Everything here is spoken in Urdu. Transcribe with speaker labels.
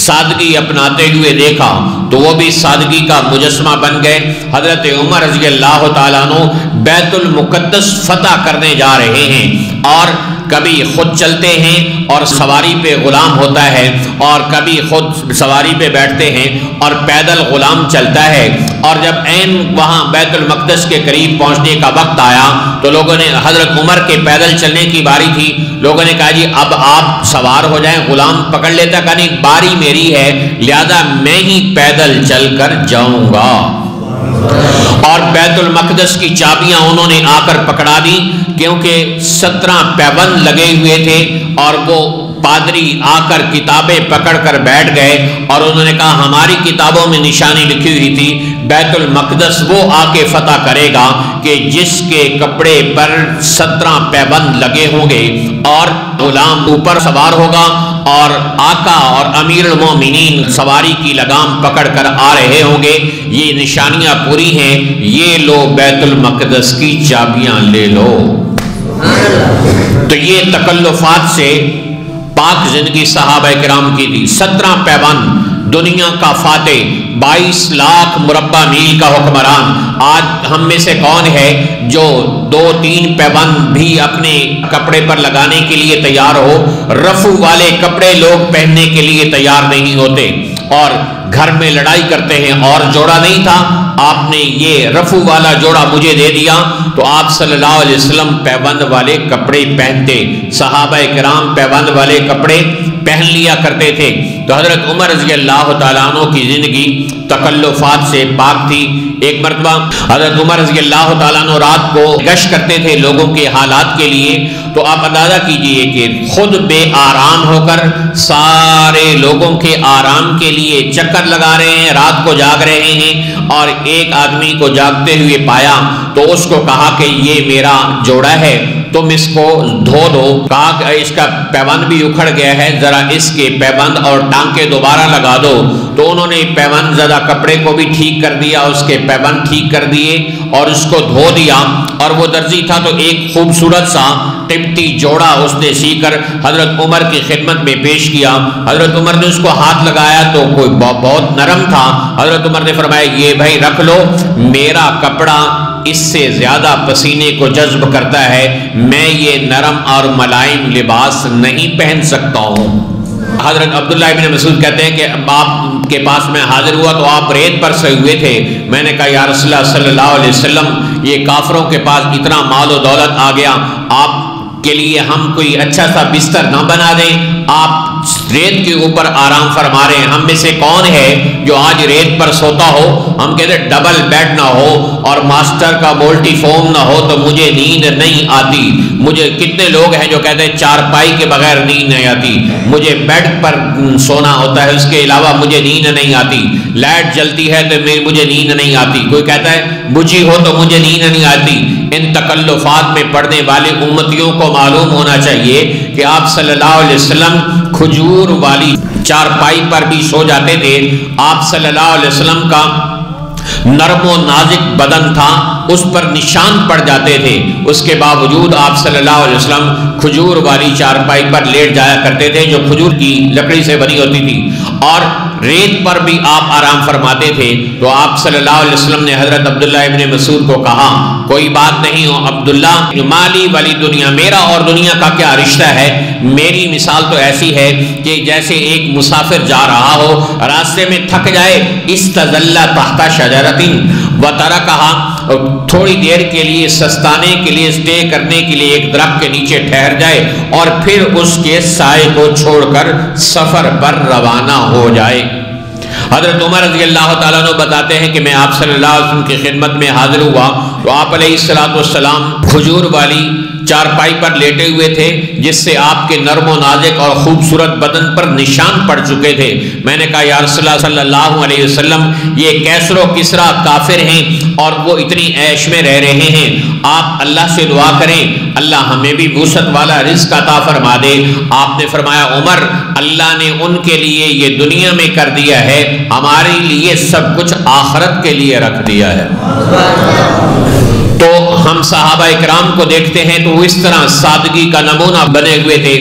Speaker 1: سادگی اپناتے ہوئے دیکھا تو وہ بھی سادگی کا مجسمہ بن گئے۔ حضرت عمر رضی اللہ تعالیٰ عنہ بیت المقدس فتح کرنے جا رہے ہیں، اور کبھی خود چلتے ہیں اور سواری پہ غلام ہوتا ہے، اور کبھی خود سواری پہ بیٹھتے ہیں اور پیدل غلام چلتا ہے۔ اور جب عین وہاں بیت المقدس کے قریب پہنچنے کا وقت آیا تو لوگوں نے، حضرت عمر کے پیدل چلنے کی باری تھی، لوگوں نے کہا جی اب آپ سوار ہو جائیں، غلام پکڑ لیتا، کہا نہیں باری میری ہے لہذا میں ہی پیدل چل کر جاؤں گا۔ اور بیت المقدس کی چابیاں انہوں نے آ کر پکڑا دی، کیونکہ 17 پیبند لگے ہوئے تھے، اور وہ پادری آ کر کتابیں پکڑ کر بیٹھ گئے، اور انہوں نے کہا ہماری کتابوں میں نشانی لکھی ہوئی تھی بیت المقدس وہ آ کے فتح کرے گا کہ جس کے کپڑے پر 17 پیبند لگے ہوں گے، اور غلام اوپر سوار ہوگا، اور آقا اور امیر المومنین سواری کی لگام پکڑ کر آ رہے ہوں گے۔ یہ نشانیاں پوری ہیں، یہ لو بیت المقدس کی چابیاں لے لو۔ تو یہ تکلفات سے پاک زندگی صحابہ کرام کی تھی۔ 17 پیبند، دنیا کا فاتح، 22 لاکھ مربع میل کا حکمران۔ آج ہم میں سے کون ہے جو 2-3 پیبند بھی اپنے کپڑے پر لگانے کے لیے تیار ہو؟ رفو والے کپڑے لوگ پہننے کے لیے تیار نہیں ہوتے، اور گھر میں لڑائی کرتے ہیں، اور جوڑا نہیں تھا، آپ نے یہ رفو والا جوڑا مجھے دے دیا، تو آپ صلی اللہ علیہ وسلم پیبند والے کپڑے پہنتے۔ صحابہ کرام پیبند والے کپڑے پہن لیا کرتے تھے۔ تو حضرت عمر رضی اللہ تعالیٰ عنہ کی زندگی تکلفات سے پاک تھی۔ ایک مرتبہ حضرت عمر رضی اللہ تعالیٰ عنہ رات کو گشت کرتے تھے لوگوں کے حالات کے لیے، تو آپ اندازہ کیجئے کہ خود بے آرام ہو کر سارے لوگوں کے آرام کے لیے چکر لگا رہے ہیں، رات کو جاگ رہے ہیں، اور ایک آدمی کو جاگتے ہوئے پایا تو اس کو کہا کہ یہ میرا جوڑا ہے، تم اس کو دھو دو۔ کہا کہ اس کا پیبند بھی اکھڑ گیا ہے، ذرا اس کے پیبند اور ٹانکے دوبارہ لگا دو۔ تو انہوں نے پیبند زدہ کپڑے کو بھی ٹھیک کر دیا، اس کے پیبند ٹھیک کر دیے اور اس کو دھو دیا۔ اور وہ درزی تھا تو ایک خوبصورت سا قبطی جوڑا اس نے سی کر حضرت عمر کی خدمت میں پیش کیا۔ حضرت عمر نے اس کو ہاتھ لگایا تو کوئی بہت نرم تھا۔ حضرت عمر نے فرمایا یہ بھائی رکھ لو، میرا کپڑا اس سے زیادہ پسینے کو جذب کرتا ہے، میں یہ نرم اور ملائم لباس نہیں پہن سکتا ہوں۔ حضرت عبداللہ ابن مسعود کہتے ہیں کہ آپ کے پاس میں حاضر ہوا تو آپ ریت پر سے ہوئے تھے۔ میں نے کہا یا رسول اللہ صلی اللہ علیہ وسلم، یہ کافروں کے پاس اتنا مال و دولت آ گیا، آپ کے لیے ہم کوئی اچھا سا بستر نہ بنا دیں؟ آپ ریت کے اوپر آرام فرما رہے ہیں، ہم میں سے کون ہے جو آج ریت پر سوتا ہو؟ ہم کہتے ہیں ڈبل بیڈ نہ ہو اور ماسٹر کا مولٹی فوم نہ ہو تو مجھے نیند نہیں آتی۔ مجھے کتنے لوگ ہیں جو کہتے ہیں چارپائی کے بغیر نیند نہیں آتی، مجھے بیڈ پر سونا ہوتا ہے، اس کے علاوہ مجھے نیند نہیں آتی۔ لائٹ جلتی ہے تو مجھے نیند نہیں آتی، کوئی کہتا ہے بجھی ہو تو مجھے نیند نہیں آتی۔ ان تکلفات میں پڑھنے والے امتیوں کو معلوم ہونا چاہیے کہ آپ صلی اللہ علیہ وسلم کھجور والی چارپائی پر بھی سو جاتے تھے۔ آپ صلی اللہ علیہ وسلم کا نرم و نازک بدن تھا، اس پر نشان پڑ جاتے تھے، اس کے باوجود آپ صلی اللہ علیہ وسلم کھجور والی چارپائی پر لیٹ جایا کرتے تھے جو کھجور کی لکڑی سے بنی ہوتی تھی، اور ریت پر بھی آپ آرام فرماتے تھے۔ تو آپ صلی اللہ علیہ وسلم نے حضرت عبداللہ ابن مسعود کو کہا کوئی بات نہیں ہو عبداللہ، مالی والی دنیا، میرا اور دنیا کا کیا رشتہ ہے؟ میری مثال تو ایسی ہے کہ جیسے ایک مسافر جا رہا ہو، راستے میں تھک جائے، استظل تحت شجرۃ وترکھا، تھوڑی دیر کے لیے سستانے کے لیے، اسٹے کرنے کے لیے ایک درخت کے نیچے ٹھہر جائے اور پھر اس کے سائے کو چھوڑ کر سفر پر روانہ ہو جائے۔ حضرت عمر رضی اللہ تعالیٰ عنہ بتاتے ہیں کہ میں آپ صلی اللہ علیہ وسلم کی خدمت میں حاضر ہوا تو آپ علیہ السلام کھجور والی چارپائی پر لیٹے ہوئے تھے جس سے آپ کے نرم و نازک اور خوبصورت بدن پر نشان پڑ چکے تھے۔ میں نے کہا یا رسول اللہ صلی اللہ علیہ وسلم، یہ کیسر و کسرا کافر ہیں اور وہ اتنی عیش میں رہ رہے ہیں، آپ اللہ سے دعا کریں اللہ ہمیں بھی وسعت والا رزق عطا فرما دے۔ آپ نے فرمایا عمر، اللہ نے ان کے لیے یہ دنیا میں کر دیا ہے، ہمارے لیے سب کچھ آخرت کے لیے رکھ دیا ہے۔ تو ہم صحابہ اکرام کو دیکھتے ہیں تو وہ اس طرح سادگی کا نمونہ بنے ہوئے تھے۔